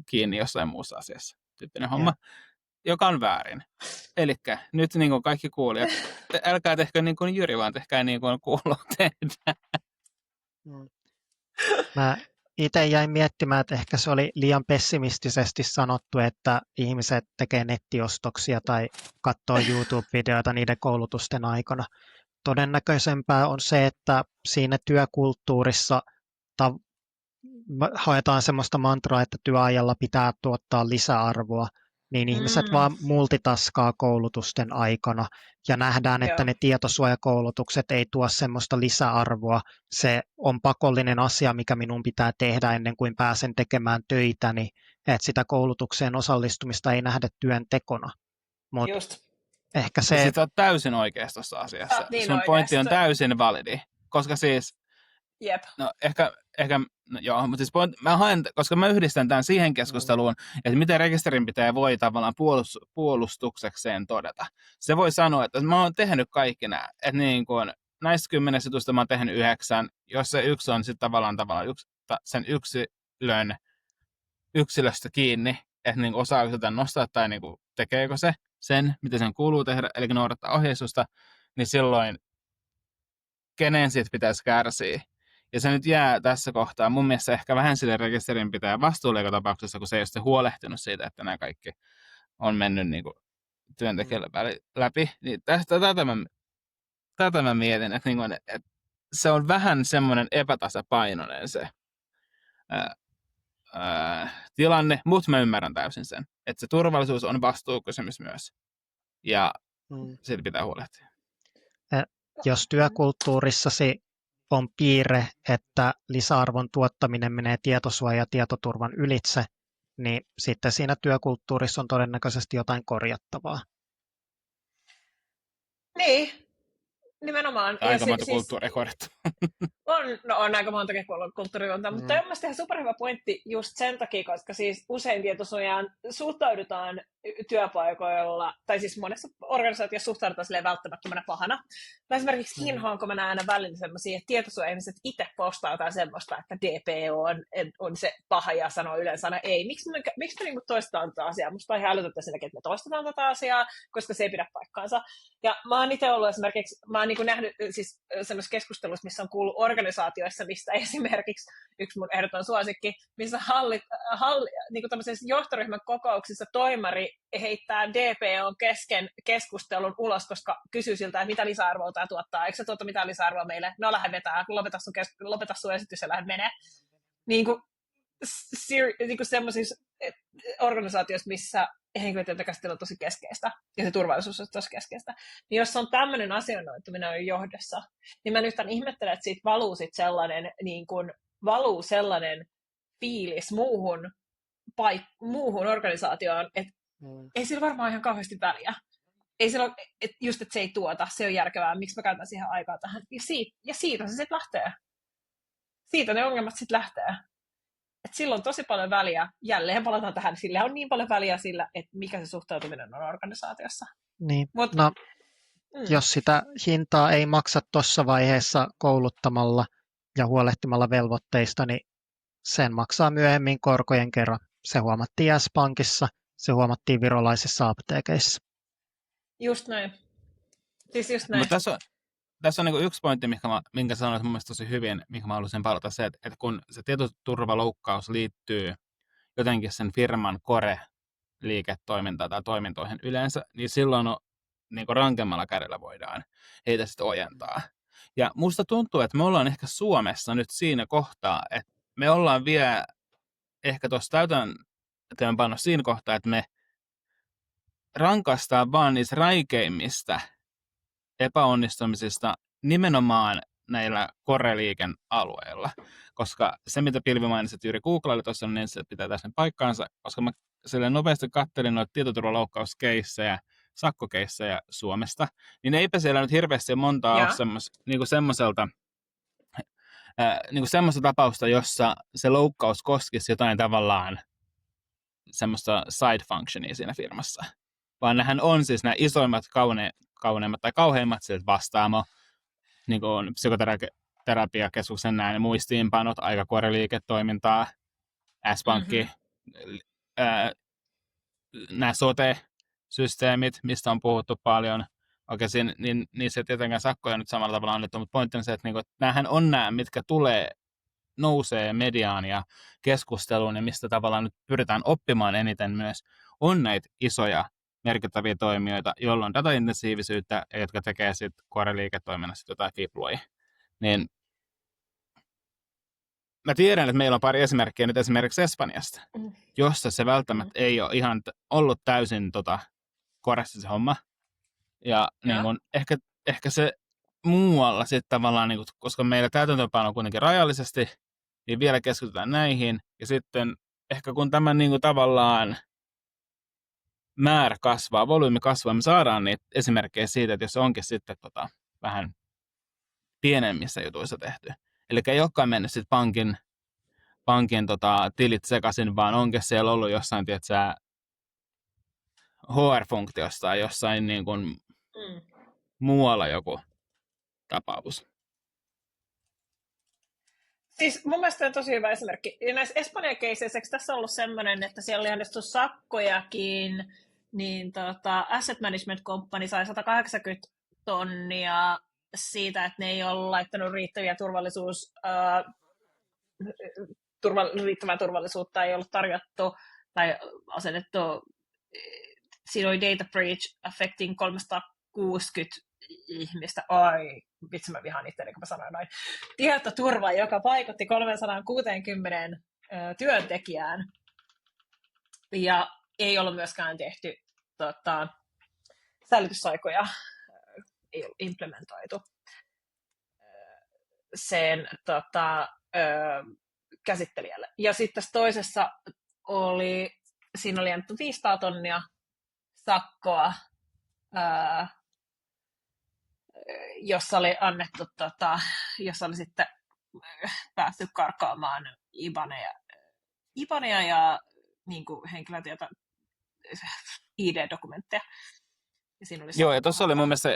kiinni jossain muussa asiassa tyyppinen homma, joka on väärin. Elikkä nyt niin kuin kaikki kuulijat, älkää tehkö niin kuin Jyri, vaan tehkää niin kuin kuuluu tehdä. Mä itse jäin miettimään, että ehkä se oli liian pessimistisesti sanottu, että ihmiset tekee nettiostoksia tai katsoo YouTube-videoita niiden koulutusten aikana. Todennäköisempää on se, että siinä työkulttuurissa haetaan semmoista mantraa, että työajalla pitää tuottaa lisäarvoa, niin ihmiset vaan multitaskaa koulutusten aikana ja nähdään, että ne tietosuojakoulutukset ei tuo semmoista lisäarvoa. Se on pakollinen asia, mikä minun pitää tehdä ennen kuin pääsen tekemään töitäni, että sitä koulutukseen osallistumista ei nähdä työntekona. Ehkä se... Sitten olet täysin oikeassa tuossa asiassa. Niin sun pointti on täysin validi, koska siis... Jep. No ehkä no joo, mutta siis mä haen, koska mä yhdistän tämän siihen keskusteluun, että miten rekisterin pitää voi tavallaan puolustuksekseen todeta. Se voi sanoa, että mä oon tehnyt kaikki nämä, että niin kuin näistä 10 jutusta mä oon tehnyt 9, jos se yksi on sitten tavallaan sen yksilöstä kiinni, että niin osaako sitä nostaa tai niin kuin tekeekö se sen, mitä sen kuuluu tehdä, eli noudattaa ohjeistusta, niin silloin kenen siitä pitäisi kärsiä. Ja se nyt jää tässä kohtaa. Mun mielestä ehkä vähän sille rekisterin pitää vastuulle joka tapauksessa, kun se ei ole sitten huolehtinut siitä, että nämä kaikki on mennyt niin kuin työntekijälle läpi. Niin tätä mä mietin, että, niin kuin, että se on vähän semmoinen epätasapainoinen se tilanne, mutta mä ymmärrän täysin sen. Että se turvallisuus on vastuukysymys myös. Ja siitä pitää huolehtia. Jos työkulttuurissasi on piirre, että lisäarvon tuottaminen menee tietosuoja- ja tietoturvan ylitse, niin sitten siinä työkulttuurissa on todennäköisesti jotain korjattavaa. Niin, nimenomaan. Aika monta kulttuuria korjattu. On aika montakin kulttuuria, mutta on mielestäni ihan superhyvä pointti just sen takia, koska siis usein tietosuojaan suhtaudutaan työpaikoilla, tai siis monessa organisaatiossa suhtaudutaan silleen välttämättömänä pahana. Mä esimerkiksi inhoan, kun mä näen aina välillä sellaisia, että tietosuoja-ihmiset itse postaa jotain semmoista, että DPO on se paha ja sanoo yleensä aina ei. Miksi me niinku toistetaan tätä asiaa? Musta on ihan älytöntä sen takia, että me toistetaan tätä asiaa, koska se ei pidä paikkaansa. Ja mä oon itse ollut esimerkiksi, mä oon niinku nähnyt siis semmoisessa keskustelussa, missä on kuullut organisaatioissa, mistä esimerkiksi yksi mun ehdoton suosikki, missä niin tämmöisessä johtoryhmän kokouksissa toimari heittää DPO:n kesken keskustelun ulos, koska kysyy siltä, että mitä lisäarvoa tämä tuottaa. Eikö se tuota mitään lisäarvoa meille? No lähde vetää, lopeta sun esitys ja lähde menee. Niin kuin semmoisissa organisaatioissa, missä henkilötietokäsittely on tosi keskeistä ja se turvallisuus on tosi keskeistä. Niin jos on tämmöinen asioinnoituminen on johdossa, niin mä nyt ihmettelen, että siitä valuu sellainen fiilis muuhun organisaatioon, että Ei sillä varmaan ihan kauheasti väliä. Ei sillä ole, just että se ei tuota, se on järkevää, miksi mä käytän siihen aikaa tähän. Ja siitä se sitten lähtee. Siitä ne ongelmat sitten lähtee. Et sillä on tosi paljon väliä, jälleen palataan tähän, sillä on niin paljon väliä sillä, että mikä se suhtautuminen on organisaatiossa. Niin. Jos sitä hintaa ei maksa tuossa vaiheessa kouluttamalla ja huolehtimalla velvoitteista, niin sen maksaa myöhemmin korkojen kerran. Se huomattiin S-Pankissa, se huomattiin virolaisissa apteekeissa. Just näin. Siis just näin. Mutta tässä on niin yksi pointti, minkä sanoit mun mielestä tosi hyvin, minkä mä haluaisin palata, se, että kun se tietoturvaloukkaus liittyy jotenkin sen firman core-liiketoimintaan tai toimintoihin yleensä, niin silloin niin rankemmalla kädellä voidaan heitä sitten ojentaa. Ja musta tuntuu, että me ollaan ehkä Suomessa nyt siinä kohtaa, että me ollaan vielä ehkä tuossa täytäntöönpanossa siinä kohtaa, että me rankastaa vaan niistä räikeimmistä epäonnistumisista nimenomaan näillä core-liiken alueilla. Koska se, mitä Pilvi mainitsi juuri Googlella tuossa, niin se pitää tässä paikkaansa, koska mä silleen nopeasti kattelin noita tietoturvaloukkauskeissejä, sakkokeissejä Suomesta, niin eipä siellä nyt hirveästi montaa ole semmoiselta semmoista tapausta, jossa se loukkaus koskisi jotain tavallaan semmoista side functionia siinä firmassa. Vaan nehän on siis nämä isoimmat, kauneimmat tai kauheimmat sieltä Vastaamo, niin kuin psykoterapiakeskuksen näin muistiinpanot, aikakuoreliiketoimintaa, S-Pankki, nämä sote-systeemit, mistä on puhuttu paljon. Oikein, niin se ei tietenkään sakkoja nyt samalla tavalla annettu, mutta pointti on se, että näähän on nämä, mitkä nousee mediaan ja keskusteluun, ja mistä tavallaan nyt pyritään oppimaan eniten myös, on näitä isoja merkittäviä toimijoita, joilla on dataintensiivisyyttä ja jotka tekee sitten core-liiketoiminnassa jotain fipluja. Niin mä tiedän, että meillä on pari esimerkkiä nyt esimerkiksi Espanjasta, jossa se välttämättä ei ole ihan ollut täysin koressa se homma. Ja niin kun, ehkä se muualla sitten tavallaan, niin kun, koska meillä täytäntöönpano on kuitenkin rajallisesti, niin vielä keskitytään näihin. Ja sitten ehkä kun tämä niin kun, tavallaan määrä kasvaa, volyymi kasvaa, me saadaan niitä esimerkkejä siitä, että jos se onkin sitten vähän pienemmissä jutuissa tehty. Eli ei olekaan mennyt sitten pankin tilit sekaisin, vaan onkin siellä ollut jossain, tiedätkö, HR-funktiossa tai jossain niin kuin muualla joku tapaus. Siis mun mielestä on tosi hyvä esimerkki. Ja näissä Espanjan keiseissä, eikö tässä ollut sellainen, että siellä oli annettu sakkojakin, niin Asset Management Company sai 180 tonnia siitä, että ne ei ole laittanut riittävää turvallisuutta, ei ollut tarjottu tai asetettu. Siinä oli data breach affecting 360 ihmistä. Ai, vitsi mä vihaan itseäni, kun mä sanoin noin. Tietoturva, joka vaikutti 360 työntekijään. Ja ei ollut myöskään tehty säilytysaikoja, ei ollut implementoitu sen käsittelijälle. Ja sitten tässä toisessa siinä oli annettu 500 tonnia sakkoa, jossa oli annettu, jossa oli sitten päästy karkaamaan IBANeja ja niin kuin henkilötieto ID-dokumentteja. Joo, ja tuossa oli mun mielestä,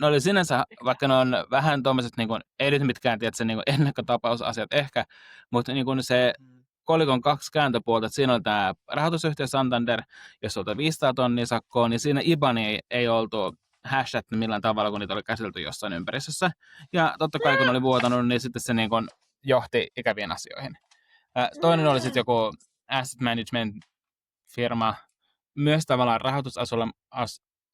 ne oli sinänsä, vaikka ne on vähän tuommoiset, niin kuin, ei nyt mitkään tiedä, niin ennakkotapausasiat ehkä, mutta niin kuin se kolikon kaksi kääntöpuolta, että siinä oli tämä rahoitusyhtiö Santander, jossa oli 500 tonnia sakkoa, niin siinä IBANi ei oltu hashattu millään tavalla, kun niitä oli käsitelty jossain ympäristössä. Ja totta kai, kun oli vuotanut, niin sitten se niin kuin johti ikäviin asioihin. Toinen oli sitten joku asset management firma, myös tavallaan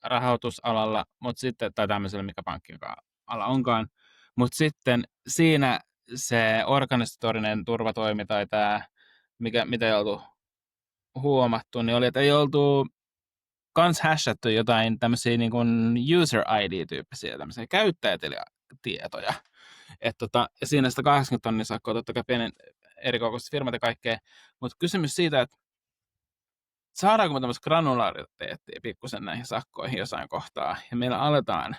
rahoitusalalla, mutta sitten, tai tämmöisellä, mikä pankki-ala onkaan, mutta sitten siinä se organisatorinen turvatoimi tai tämä, mitä ei oltu huomattu, niin oli, että ei oltu kans hashattu jotain tämmöisiä niin kuin user ID-tyyppisiä tämmöisiä käyttäjätietoja. Ja siinä 180 tonnia sakkoa, totta kai pienen erikokoiset firmat ja kaikkea, mutta kysymys siitä, että saadaanko me tämmöistä granulariteettia pikkusen näihin sakkoihin jossain kohtaa, ja meillä aletaan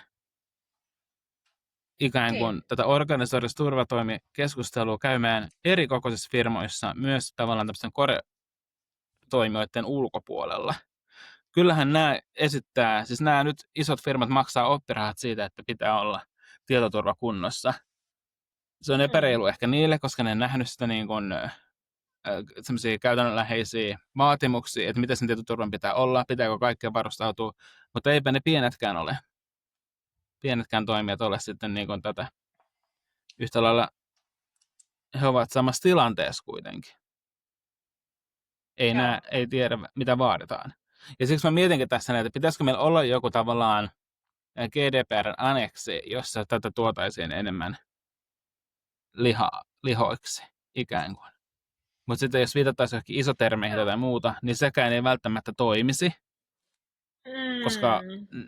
ikään kuin tätä organisaatiosta turvatoimikeskustelua käymään eri kokoisissa firmoissa, myös tavallaan tämmöisten core-toimijoiden ulkopuolella. Kyllähän nämä esittää, siis nämä nyt isot firmat maksaa oppirahat siitä, että pitää olla tietoturva kunnossa. Se on epäreilu ehkä niille, koska ne on nähnyt sitä niin kuin semmoisia käytännönläheisiä vaatimuksia, että miten sen tietoturvan pitää olla, pitääkö kaikkea varustautua, mutta eipä ne pienetkään ole. Pienetkään toimijat ole sitten niin kuin tätä yhtä lailla, he ovat samassa tilanteessa kuitenkin. Ei tiedä, mitä vaaditaan. Ja siksi mä mietinkin tässä, että pitäisikö meillä olla joku tavallaan GDPR-aneksi, jossa tätä tuotaisiin enemmän lihoiksi ikään kuin. Mutta sitten jos viitattaisiin johonkin isotermeihin tai muuta, niin sekään ei välttämättä toimisi, koska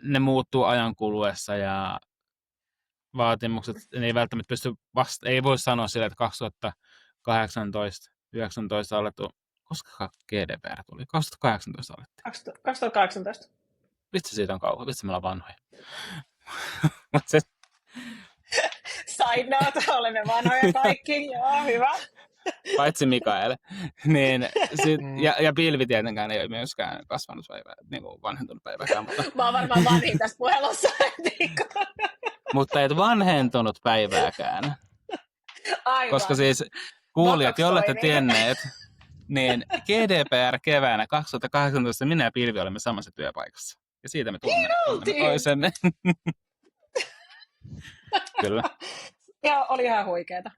ne muuttuu ajan kuluessa ja vaatimukset, ne ei välttämättä pysty ei voi sanoa sillä, että 2018-2019 alettu, koska GDPR tuli? 2018 alettiin. 2018. Vitsi siitä on kauan, vitsi me ollaan vanhoja. Side note, olemme vanhoja kaikki, joo, hyvä. Paitsi Mikael. Niin, ja Pilvi tietenkään ei ole myöskään kasvanut päivää, niin kuin vanhentunut päiväkään. Mutta mä oon varmaan vanhin tässä puhelussa. Mutta et vanhentunut päivääkään. Aivan. Koska siis kuulijat, jolle te tienneet, niin GDPR keväänä 2018 minä ja Pilvi olemme samassa työpaikassa. Ja siitä me tunnemme toisemme. Kyllä. Ja oli ihan huikeeta.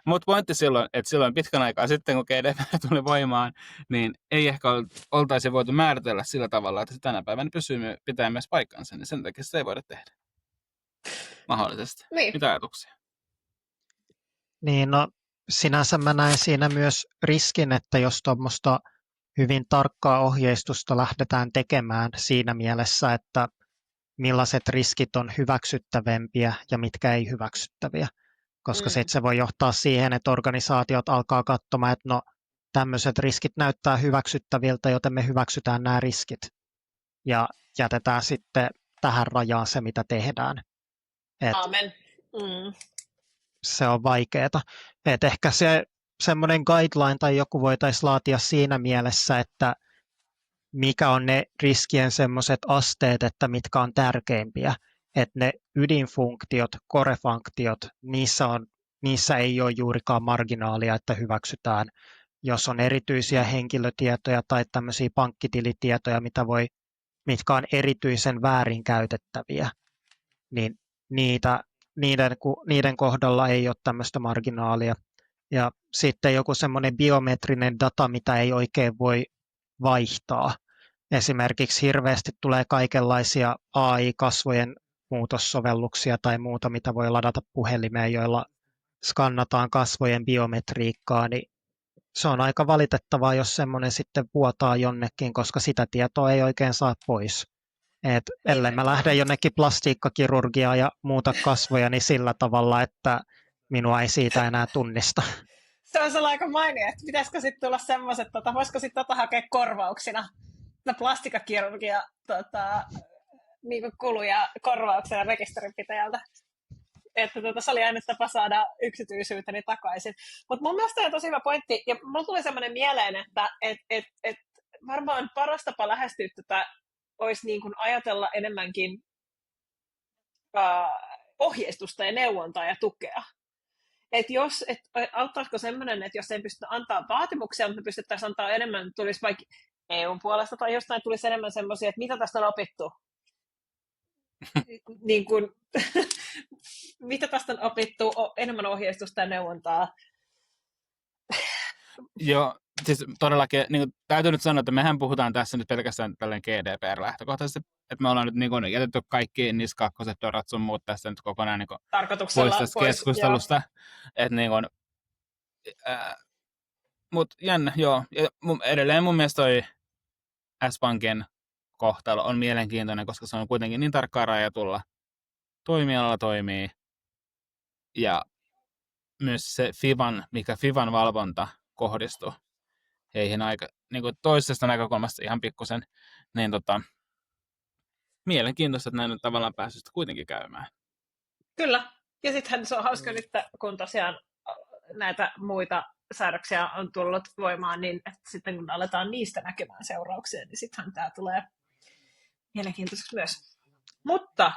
Mutta pointti silloin, että silloin pitkän aikaa sitten, kun GDPR tuli voimaan, niin ei ehkä oltaisi voitu määritellä sillä tavalla, että se tänä päivänä pitää myös paikkansa, niin sen takia sitä ei voida tehdä. Mahdollisesti. Niin. Mitä ajatuksia? Niin, no sinänsä mä näen siinä myös riskin, että jos tuommoista hyvin tarkkaa ohjeistusta lähdetään tekemään siinä mielessä, että millaiset riskit on hyväksyttävämpiä ja mitkä ei hyväksyttäviä. Koska se voi johtaa siihen, että organisaatiot alkaa katsomaan, että no tämmöiset riskit näyttää hyväksyttäviltä, joten me hyväksytään nämä riskit. Ja jätetään sitten tähän rajaan se, mitä tehdään. Amen. Se on vaikeaa. Että ehkä se semmoinen guideline tai joku voitaisiin laatia siinä mielessä, että mikä on ne riskien semmoiset asteet, että mitkä on tärkeimpiä. Että ne ydinfunktiot, core-funktiot, niissä ei ole juurikaan marginaalia, että hyväksytään. Jos on erityisiä henkilötietoja tai tämmöisiä pankkitilitietoja, mitkä on erityisen väärinkäytettäviä, niin niiden kohdalla ei ole tämmöistä marginaalia. Ja sitten joku semmoinen biometrinen data, mitä ei oikein voi vaihtaa. Esimerkiksi hirveästi tulee kaikenlaisia AI-kasvojen muutossovelluksia tai muuta, mitä voi ladata puhelimeen, joilla skannataan kasvojen biometriikkaa, niin se on aika valitettavaa, jos semmoinen sitten vuotaa jonnekin, koska sitä tietoa ei oikein saa pois. Ellei mä lähde jonnekin plastiikkakirurgiaan ja muuta kasvoja, niin sillä tavalla, että minua ei siitä enää tunnista. Se on sellainen aika mainio, että pitäisikö sitten tulla semmoiset, voisiko sitten hakea korvauksina, plastiikkakirurgia niin kuluja korvauksena rekisterinpitäjältä. Että se oli aina tapa saada yksityisyyteni takaisin. Mutta mun mielestä on tosi hyvä pointti, ja mulla tuli semmoinen mieleen, että varmaan paras tapa lähestyä tätä olisi niin kuin ajatella enemmänkin ohjeistusta ja neuvontaa ja tukea. Auttaisiko semmoinen, että jos ei pystytä antaa vaatimuksia, mutta me pystyttäisiin antaa enemmän, tulisi vaikka EUn puolesta tai jostain tulisi enemmän semmoisia, että mitä tästä on opittu. Niin kuin, mitä tästä on opittu, enemmän ohjeistusta ja neuvontaa. Joo, siis todellakin niin täytyy nyt sanoa, että mehän puhutaan tässä nyt pelkästään tällainen GDPR-lähtökohtaisesti, että me ollaan nyt niin jätetty kaikki niskakkoset, dorat sun muut tässä nyt kokonaan niin pois tästä keskustelusta. Mutta jännä, joo. Ja edelleen mun mielestä toi S-Pankin kohtalo on mielenkiintoinen, koska se on kuitenkin niin tarkkaan rajatulla toimialalla toimii. Ja myös se mikä FIVan valvonta kohdistuu, heihin aika niin kuin toisesta näkökulmasta ihan pikkusen, niin mielenkiintoista, että näin on tavallaan päässyt kuitenkin käymään. Kyllä. Ja sittenhän se on hauska nyt, kun tosiaan näitä muita säädöksiä on tullut voimaan, niin että sitten kun aletaan niistä näkemään seurauksia, niin sittenhän tämä tulee mielenkiintoiseksi myös. Mutta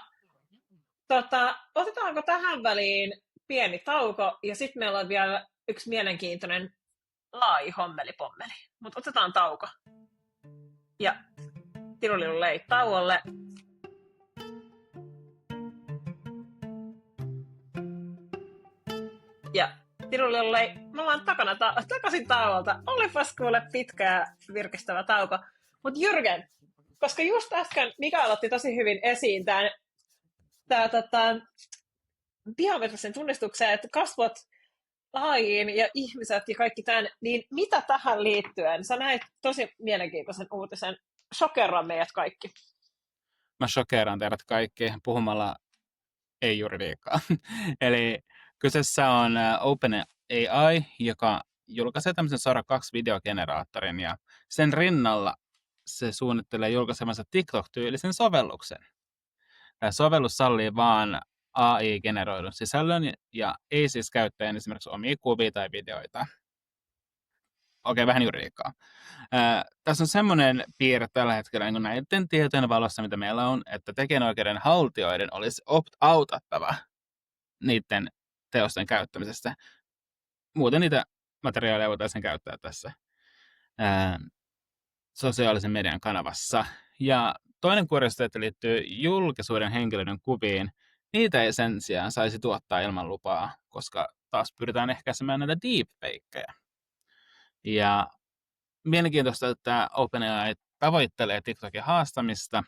otetaanko tähän väliin pieni tauko, ja sitten meillä on vielä yksi mielenkiintoinen hommeli-pommeli. Mutta otetaan tauko. Ja Tirulilulei tauolle. Ja Tirulilulei, me ollaan takaisin tauolta. Olipas kuule pitkä ja virkistävä tauko. Mutta Jürgen, koska just äsken Mikael otti tosi hyvin esiin tämän biometrisen tunnistuksen, että kasvot, AI:n ja ihmiset ja kaikki tämän, niin mitä tähän liittyen? Sä näit tosi mielenkiintoisen uutisen. Shokeraa meidät kaikki. Mä shokeeraan teidät kaikki puhumalla ei-juridiikkaa. Eli kyseessä on OpenAI, joka julkaisee tämmöisen Sora 2-videogeneraattorin, ja sen rinnalla se suunnittelee julkaisemansa TikTok-tyylisen sovelluksen. Tämä sovellus sallii vaan AI-generoidun sisällön ja ei siis käyttäjän esimerkiksi omia kuvia tai videoita. Okei, vähän juridiikkaa. Tässä on semmoinen piirre tällä hetkellä niin näiden tietojen valossa, mitä meillä on, että tekijänoikeuden haltijoiden olisi opt-outattava niiden teosten käyttämisestä. Muuten niitä materiaaleja voitaisiin käyttää tässä sosiaalisen median kanavassa. Ja toinen kuriositeetti liittyy julkisuuden henkilöiden kuviin. Niitä ei sen sijaan saisi tuottaa ilman lupaa, koska taas pyritään ehkäisemään näitä deepfakeja. Ja mielenkiintoista, että OpenAI tavoittelee TikTokin haastamista,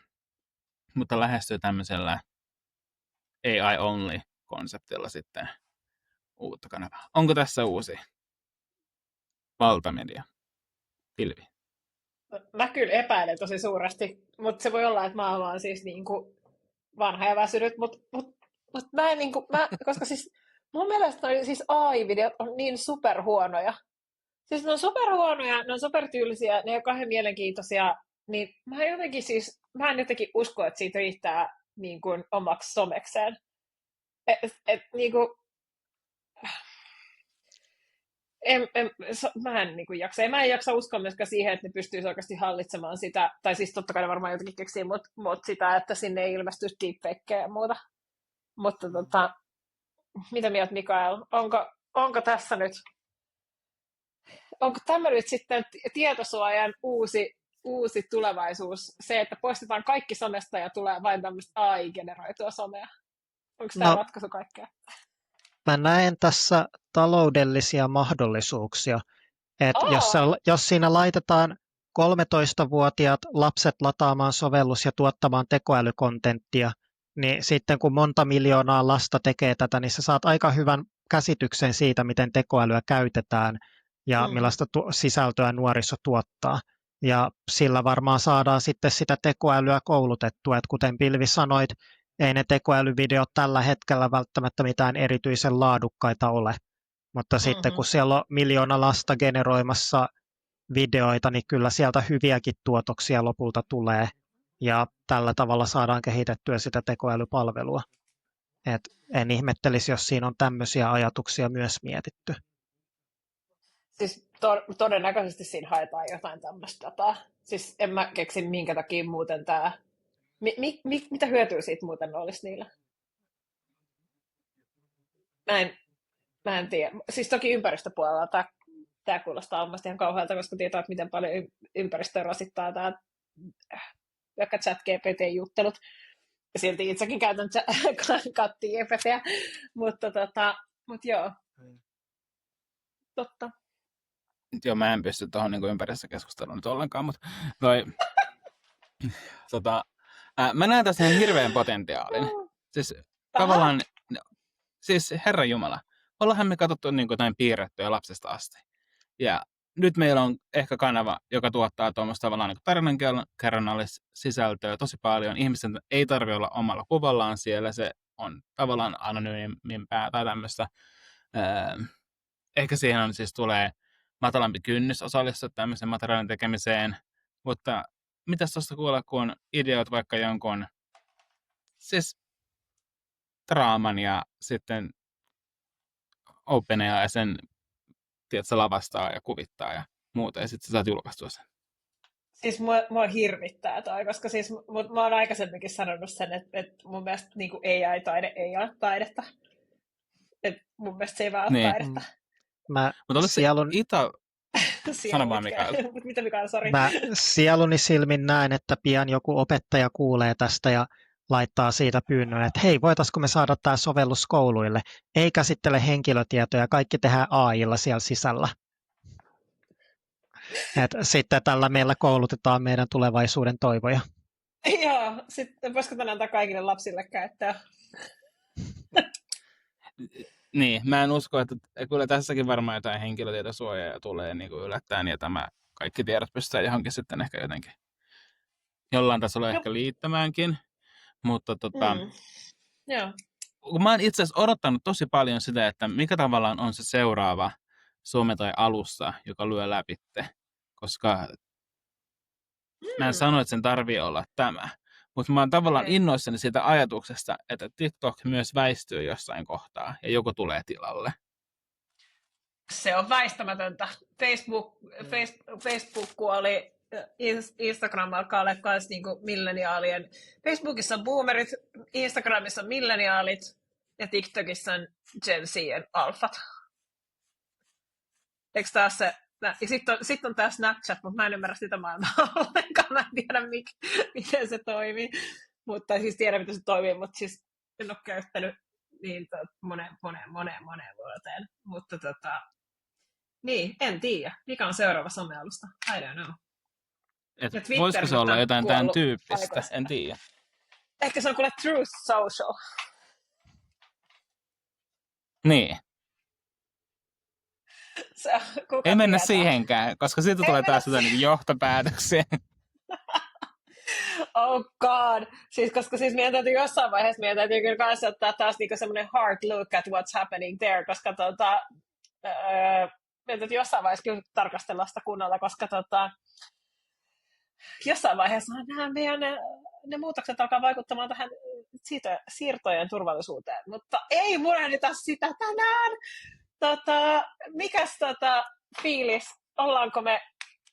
mutta lähestyy tämmöisellä AI-only-konseptilla sitten uutta kanavaa. Onko tässä uusi valtamedia pilvi? Mä kyllä epäilen tosi suuresti, mutta se voi olla, että mä oon siis niinku vanha ja väsynyt, mutta mä en niinku, koska siis mun mielestä siis AI-videot on niin superhuonoja. Siis ne on superhuonoja, ne on supertyylisiä, ne ei ole kauhean mielenkiintoisia, niin mä en jotenkin usko, että siitä riittää niin kuin omaksi somekseen. Mä en niin kuin jaksa. Ja mä en jaksa uskoa myöskään siihen, että ne pystyisi oikeasti hallitsemaan sitä, tai siis totta kai ne varmaan jotenkin keksii, mutta sitä, että sinne ei ilmestyisi deepfakeja ja muuta. Mutta mitä mieltä Mikael? Onko tässä nyt, onko tämä nyt sitten tietosuojan uusi tulevaisuus, se, että poistetaan kaikki somesta ja tulee vain tämmöistä AI-generoitua somea? Onko tämä ratkaisu kaikkea? Mä näen tässä taloudellisia mahdollisuuksia. Jos siinä laitetaan 13-vuotiaat lapset lataamaan sovellus ja tuottamaan tekoälykontenttia, niin sitten kun monta miljoonaa lasta tekee tätä, niin sä saat aika hyvän käsityksen siitä, miten tekoälyä käytetään ja millaista sisältöä nuoriso tuottaa. Ja sillä varmaan saadaan sitten sitä tekoälyä koulutettua, että kuten Pilvi sanoit, ei ne tekoälyvideot tällä hetkellä välttämättä mitään erityisen laadukkaita ole. Mutta sitten kun siellä on miljoona lasta generoimassa videoita, niin kyllä sieltä hyviäkin tuotoksia lopulta tulee. Ja tällä tavalla saadaan kehitettyä sitä tekoälypalvelua. Et en ihmettelisi, jos siinä on tämmöisiä ajatuksia myös mietitty. Siis todennäköisesti siinä haetaan jotain tämmöistä dataa. Siis en mä keksi, minkä takia muuten tämä... Mitä hyötyä siitä muuten olisi niillä? Mä en tiedä. Siis toki ympäristöpuolella tämä kuulostaa omasta ihan kauhealta, koska tietää, että miten paljon ympäristöä rasittaa tämä vaikka ChatGPT-juttelut. Ja silti itsekin käytän ChatGPT:ää. Mutta joo. Totta. Joo, mä en pysty tuohon niin ympäristökeskusteluun nyt ollenkaan, mutta mä näen tässä ihan hirveän potentiaalin. Siis tavallaan, siis Herran Jumala, ollaanhan me katsottu niin jotain piirrettyä lapsesta asti. Ja nyt meillä on ehkä kanava, joka tuottaa tuommoista tavallaan niin tarinankerronnallista sisältöä tosi paljon. Ihmisten ei tarvitse olla omalla kuvallaan siellä, se on tavallaan anonyymimpää tai tämmöistä. Ehkä siihen on siis tulee matalampi kynnys osallistua tämmöisen materiaalin tekemiseen. Mutta mitäs tuosta kuulla, kun on ideoit vaikka jonkun siis draaman ja sitten OpenAI sen tiedätkö, lavastaa ja kuvittaa ja muuta, ja sitten sä saat julkaistua sen. Siis mua hirvittää toi, koska siis mä oon aikaisemminkin sanonut sen, että mun mielestä niin kuin AI-taide ei ole taidetta. Et mun mielestä se ei vaan ole Niin. taidetta. Mutta sielun... Sano vaan, Mikael. Mitä Mikael, sori. Mä sieluni silmin näen, että pian joku opettaja kuulee tästä ja laittaa siitä pyynnön, että hei, voitaisiko me saada tämä sovellus kouluille? Ei käsittele henkilötietoja, kaikki tehdään AI:lla siellä sisällä. Et sitten tällä meillä koulutetaan meidän tulevaisuuden toivoja. Joo, sitten voisiko tänään antaa kaikille lapsille käyttää? Niin, mä en usko, että kyllä tässäkin varmaan jotain henkilötietosuojaa tulee niin kuin yllättäen, ja tämä kaikki tiedot pystytään johonkin sitten ehkä jotenkin jollain tasolla ehkä liittämäänkin. Mutta Joo. Mä oon itse asiassa odottanut tosi paljon sitä, että mikä tavallaan on se seuraava some tai alussa, joka lyö läpitte. Koska mä en sano, että sen tarvii olla tämä. Mutta mä oon tavallaan innoissani siitä ajatuksesta, että TikTok myös väistyy jossain kohtaa ja joku tulee tilalle. Se on väistämätöntä. Facebook kuoli, Instagram alkaa olla myös niinku milleniaalien. Facebookissa on boomerit, Instagramissa on milleniaalit ja TikTokissa on Gen Z:n alfat. Eikö taas se? Sitten on tämä Snapchat, mutta mä en ymmärrä sitä maailmaa ollenkaan. Mä en tiedä, miten se toimii. Mutta siis tiedän, miten se toimii, mutta siis en ole käyttänyt niin moneen vuoteen. Mutta niin, en tiedä. Mikä on seuraava somealusta? I don't know. Voisiko se olla jotain tämän tyyppistä? En tiedä. Ehkä se on kuule Truth Social. Niin. Ei mennä tietää? Siihenkään, koska siitä tulee taas jotain johtopäätöksiä. Oh god. Siis, koska siis meidän täytyy jossain vaiheessa kyllä kanssa ottaa taas niinku semmoinen hard look at what's happening there, koska meidän täytyy jossain vaiheessa kyllä tarkastella sitä kunnolla, koska jossain vaiheessa ne muutokset alkaa vaikuttamaan tähän siirtojen turvallisuuteen, mutta ei murenita sitä tänään. Mikäs fiilis? Ollaanko me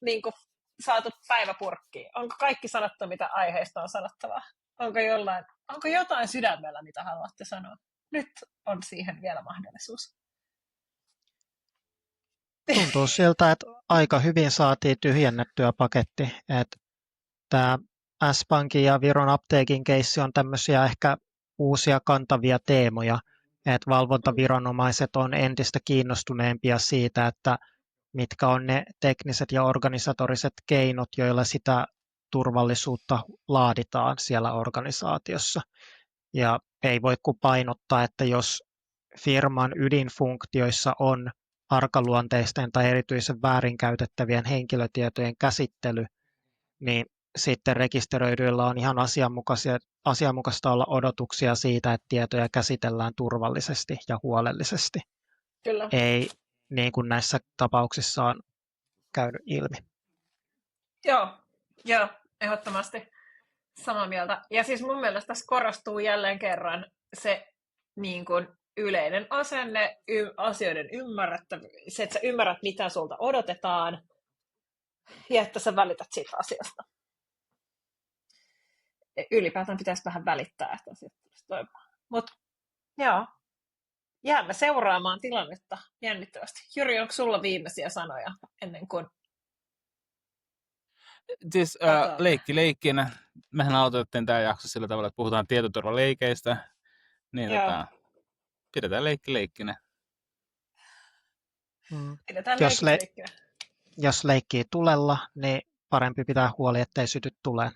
niinku saatu päiväpurkkiin? Onko kaikki sanottu, mitä aiheesta on sanottavaa? Onko jotain sydämellä, mitä haluatte sanoa? Nyt on siihen vielä mahdollisuus. Tuntuu siltä, että aika hyvin saatiin tyhjennettyä paketti. Tämä S-Pankin ja Viron apteekin keissi on tämmöisiä ehkä uusia kantavia teemoja, että valvontaviranomaiset on entistä kiinnostuneempia siitä, että mitkä on ne tekniset ja organisatoriset keinot, joilla sitä turvallisuutta laaditaan siellä organisaatiossa. Ja ei voi kuin painottaa, että jos firman ydinfunktioissa on arkaluonteisten tai erityisen väärinkäytettävien henkilötietojen käsittely, niin sitten rekisteröidyillä on ihan asianmukaista olla odotuksia siitä, että tietoja käsitellään turvallisesti ja huolellisesti. Kyllä. Ei niin kuin näissä tapauksissa on käynyt ilmi. Joo, ehdottomasti samaa mieltä. Ja siis mun mielestä tässä korostuu jälleen kerran se niin kuin yleinen asenne, asioiden ymmärrettävyys, se, että sä ymmärrät, mitä sulta odotetaan, ja että sä välität siitä asiasta. Ylipäätään pitäisi vähän välittää, että asiat tulisi toimimaan. Mutta joo, jäämme seuraamaan tilannetta jännittävästi. Jyri, onko sulla viimeisiä sanoja ennen kuin... Siis leikkinä. Mehän aloitettiin tämä jakso sillä tavalla, että puhutaan tietoturvaleikeistä. Niin pidetään leikkinä. Pidetään leikkinä. Jos leikkii tulella, niin parempi pitää huoli, ettei syty tuleen.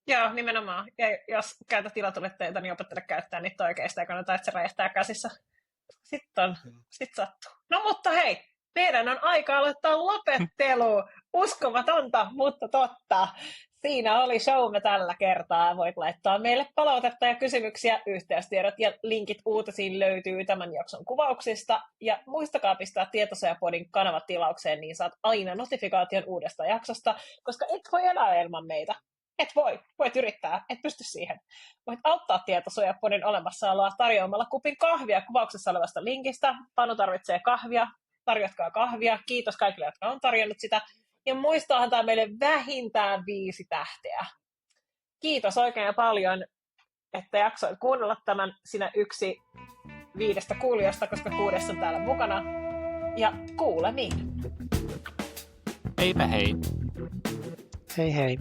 Joo, nimenomaan. Ja jos käytät ilotulitteita, niin opettele käyttää niitä oikeista, ja kannattaa, että se räjähtää käsissä. Sitten sattuu. No mutta hei, meidän on aika aloittaa lopettelu. Uskomatonta, mutta totta. Siinä oli showmme tällä kertaa. Voit laittaa meille palautetta ja kysymyksiä. Yhteystiedot ja linkit uutisiin löytyy tämän jakson kuvauksista. Ja muistakaa pistää Tietosuojapodin kanava tilaukseen, niin saat aina notifikaation uudesta jaksosta, koska et voi elää ilman meitä. Et voi. Voit yrittää. Et pysty siihen. Voit auttaa Tietosuojapodin olemassaoloa tarjoamalla kupin kahvia kuvauksessa olevasta linkistä. Panu tarvitsee kahvia. Tarjotkaa kahvia. Kiitos kaikille, jotka on tarjonnut sitä. Ja muista antaa meille vähintään 5 tähteä. Kiitos oikein paljon, että jaksoit kuunnella tämän sinä yksi 5 kuulijasta, koska 6 on täällä mukana. Ja kuulemiin. Heipä hei. Hei hei.